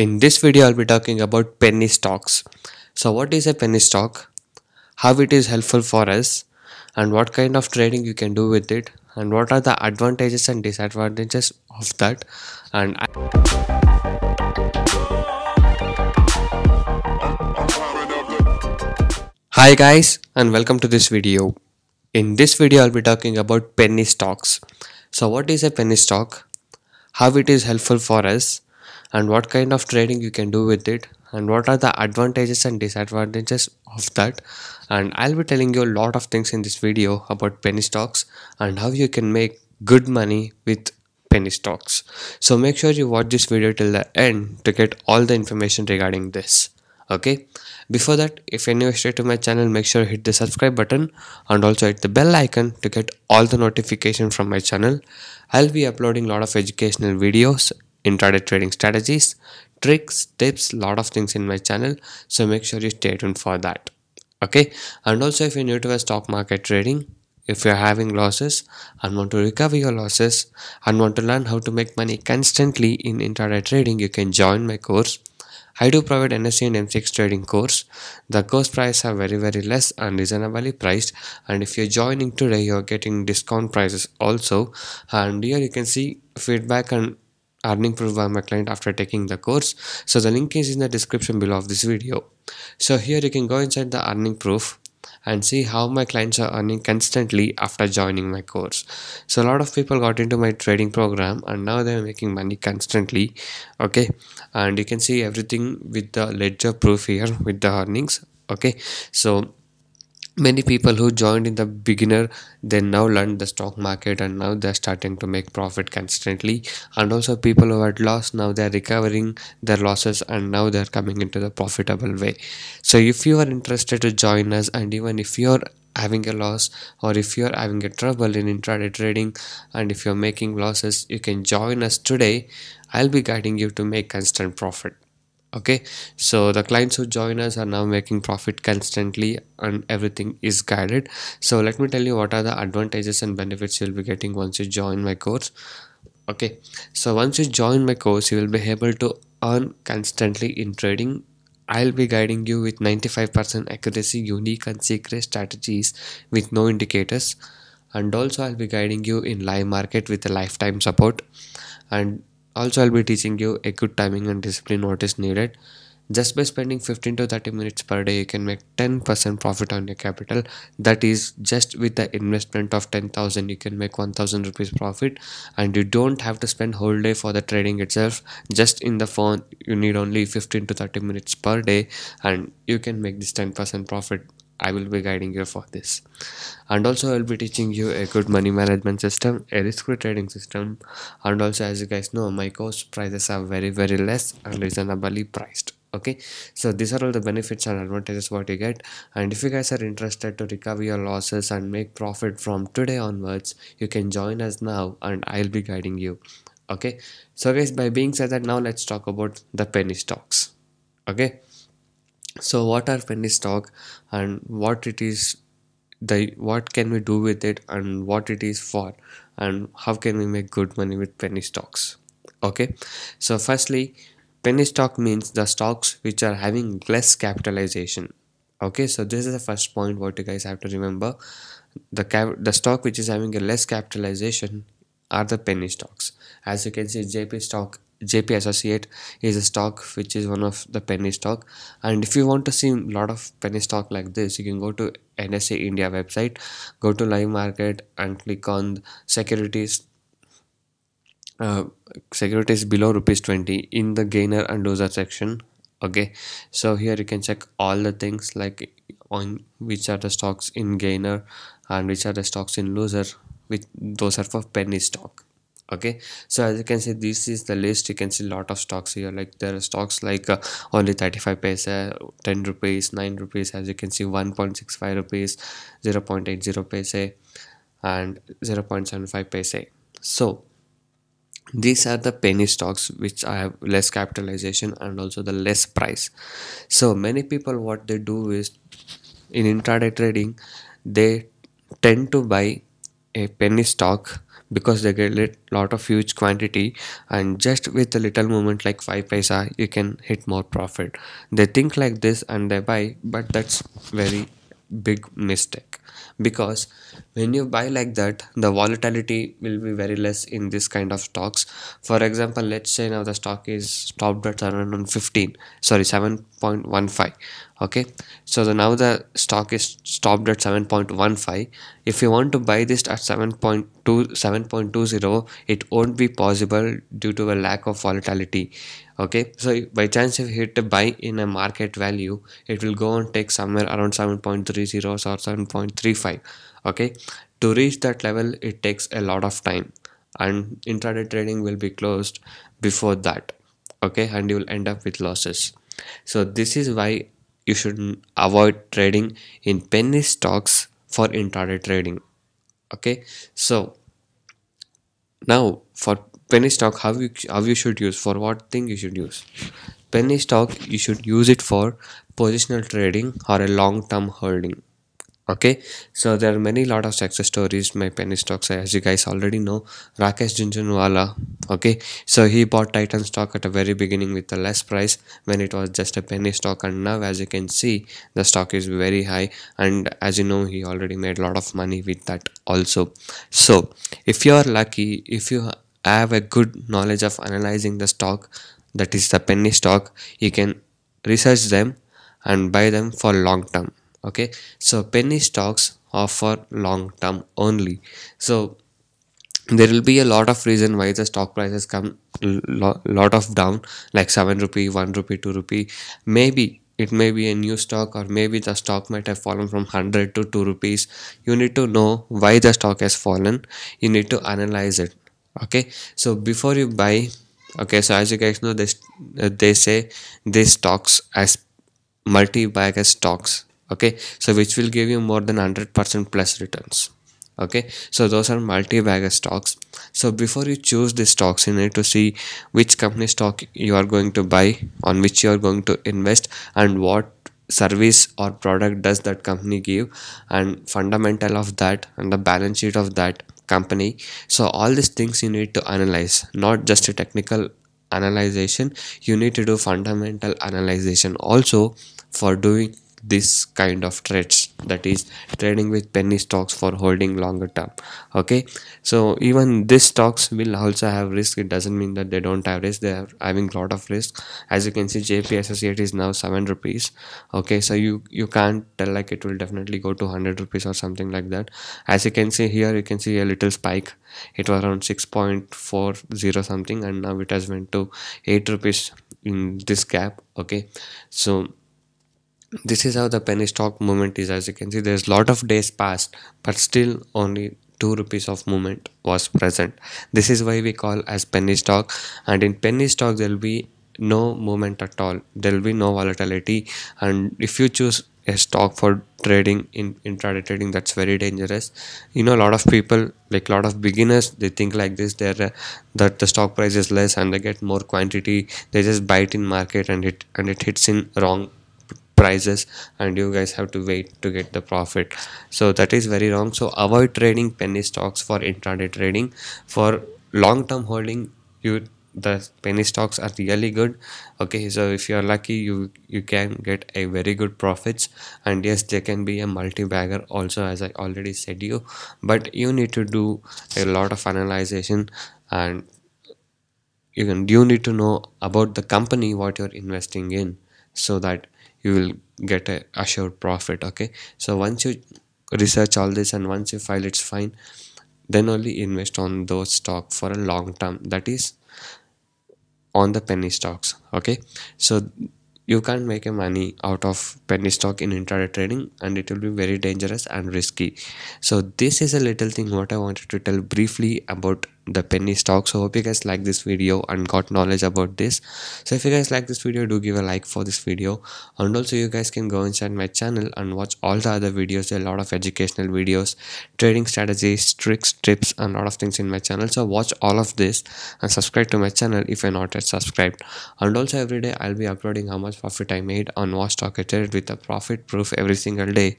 In this video, I'll be talking about penny stocks. So, what is a penny stock? How it is helpful for us, and what kind of trading you can do with it, and what are the advantages and disadvantages of that. And Hi guys, and welcome to this video. In this video, I'll be talking about penny stocks. So, what is a penny stock? How it is helpful for us, and what kind of trading you can do with it, and what are the advantages and disadvantages of that. And I'll be telling you a lot of things in this video about penny stocks and how you can make good money with penny stocks. So make sure you watch this video till the end to get all the information regarding this. Okay, before that, if you're new straight to my channel, make sure you hit the subscribe button and also hit the bell icon to get all the notification from my channel. I'll be uploading a lot of educational videos, intraday trading strategies, tricks, tips, lot of things in my channel, so make sure you stay tuned for that. Okay, and also if you're new to a stock market trading, if you're having losses and want to recover your losses and want to learn how to make money constantly in intraday trading, you can join my course. I do provide NSE and M6 trading course. The course price are very less and reasonably priced, and if you're joining today, you're getting discount prices also. And here you can see feedback and earning proof by my client after taking the course. So the link is in the description below of this video. So here you can go inside the earning proof and see how my clients are earning constantly after joining my course. So a lot of people got into my trading program and now they're making money constantly. Okay, and you can see everything with the ledger proof here with the earnings. Okay, so many people who joined in the beginner, they now learned the stock market and now they're starting to make profit constantly. And also people who had lost, now they're recovering their losses and now they're coming into the profitable way. So if you are interested to join us, and even if you're having a loss or if you're having a trouble in intraday trading and if you're making losses, you can join us today. I'll be guiding you to make constant profit. Okay, so the clients who join us are now making profit constantly and everything is guided. So let me tell you what are the advantages and benefits you'll be getting once you join my course. Okay, so once you join my course, you will be able to earn constantly in trading. I'll be guiding you with 95% accuracy, unique and secret strategies with no indicators. And also I'll be guiding you in live market with a lifetime support. And also I'll be teaching you a good timing and discipline what is needed. Just by spending 15 to 30 minutes per day, you can make 10% profit on your capital. That is just with the investment of 10,000, you can make 1,000 rupees profit, and you don't have to spend whole day for the trading itself. Just in the phone, you need only 15 to 30 minutes per day, and you can make this 10% profit. I will be guiding you for this. And also I'll be teaching you a good money management system, a risk-free trading system, and also as you guys know, my course prices are very less and reasonably priced. Okay, so these are all the benefits and advantages what you get. And if you guys are interested to recover your losses and make profit from today onwards, you can join us now and I'll be guiding you. Okay, so guys, by being said that, now let's talk about the penny stocks. Okay, so what are penny stock and what it is, the what can we do with it and what it is for, and how can we make good money with penny stocks. Okay, so firstly, penny stock means the stocks which are having less capitalization. Okay, so this is the first point what you guys have to remember. The stock which is having a less capitalization are the penny stocks. As you can see, JP Associate is a stock which is one of the penny stock. And if you want to see a lot of penny stock like this, you can go to NSE India website, go to live market and click on securities, uh, securities below rupees 20 in the gainer and loser section. Okay, so here you can check all the things like on which are the stocks in gainer and which are the stocks in loser, which those are for penny stock. Okay, so as you can see, this is the list. You can see a lot of stocks here, like there are stocks like only 35 paise, 10 rupees, 9 rupees. As you can see, 1.65 rupees, 0.80 paise and 0.75 paise. So these are the penny stocks which have less capitalization and also the less price. So many people, what they do is, in intraday trading, they tend to buy a penny stock because they get lot of huge quantity, and just with a little movement like 5 paisa you can hit more profit. They think like this and they buy, but that's very big mistake, because when you buy like that the volatility will be very less in this kind of stocks. For example, let's say now the stock is stopped at 715, sorry, 7.15. Okay, so now the stock is stopped at 7.15. If you want to buy this at 7.20, it won't be possible due to a lack of volatility. Okay, so by chance if you hit a buy in a market value, it will go and take somewhere around 7.30 or 7.35. Okay, to reach that level it takes a lot of time, and intraday trading will be closed before that. Okay, and you will end up with losses. So this is why you should avoid trading in penny stocks for intraday trading. Okay, so now for penny stock, how you should use, for what thing you should use penny stock. You should use it for positional trading or a long term holding. Okay, so there are many lot of success stories my penny stocks, as you guys already know. Rakesh Junjunwala, okay, so he bought Titan stock at a very beginning with a less price when it was just a penny stock, and now as you can see the stock is very high, and as you know he already made a lot of money with that also. So if you are lucky, if you have a good knowledge of analyzing the stock, that is the penny stock, you can research them and buy them for long term. Okay, so penny stocks are for long term only. So there will be a lot of reason why the stock prices come lot of down, like 7 rupee, 1 rupee, 2 rupee. Maybe it may be a new stock, or maybe the stock might have fallen from 100 to 2 rupees. You need to know why the stock has fallen. You need to analyze it. Okay, so before you buy, okay, so as you guys know this, they say these stocks as multi-bagger stocks. Okay, so which will give you more than 100% plus returns. Okay, so those are multi-bagger stocks. So before you choose the stocks, you need to see which company stock you are going to buy, on which you are going to invest, and what service or product does that company give, and fundamental of that, and the balance sheet of that company. So all these things you need to analyze, not just a technical analyzation. You need to do fundamental analyzation also for doing this kind of trades, that is trading with penny stocks for holding longer term. Okay, so even these stocks will also have risk. It doesn't mean that they don't have risk, they are having a lot of risk. As you can see, JP Associate is now 7 rupees. Okay, so you can't tell like it will definitely go to 100 rupees or something like that. As you can see here, you can see a little spike. It was around 6.40 something, and now it has went to 8 rupees in this gap. Okay, so this is how the penny stock movement is. As you can see, there's a lot of days passed, but still only 2 rupees of movement was present. This is why we call as penny stock. And in penny stock there will be no movement at all, there will be no volatility. And if you choose a stock for trading in intraday trading, that's very dangerous. You know, a lot of people, like a lot of beginners, they think like this, they're that the stock price is less and they get more quantity, they just buy it in market, and it hits in wrong prices, and you guys have to wait to get the profit. So that is very wrong. So avoid trading penny stocks for intraday trading. For long term holding, you the penny stocks are really good. Okay, so if you are lucky, you can get a very good profits. And yes, they can be a multi-bagger also, as I already said you, but you need to do a lot of analyzation, and you need to know about the company what you're investing in, so that you will get a assured profit. Okay, so once you research all this and once you file it's fine, then only invest on those stock for a long term, that is on the penny stocks. Okay, so you can't make a money out of penny stock in intraday trading, and it will be very dangerous and risky. So this is a little thing what I wanted to tell briefly about the penny stock. So hope you guys like this video and got knowledge about this. So if you guys like this video, do give a like for this video, and also you guys can go inside my channel and watch all the other videos. There are a lot of educational videos, trading strategies, tricks, tips, and a lot of things in my channel. So watch all of this and subscribe to my channel if you're not yet subscribed. And also every day I'll be uploading how much profit I made on what stock I traded with a profit proof every single day.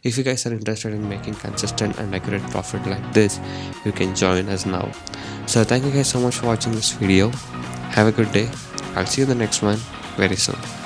If you guys are interested in making consistent and accurate profit like this, you can join us now. So thank you guys so much for watching this video. Have a good day. I'll see you in the next one very soon.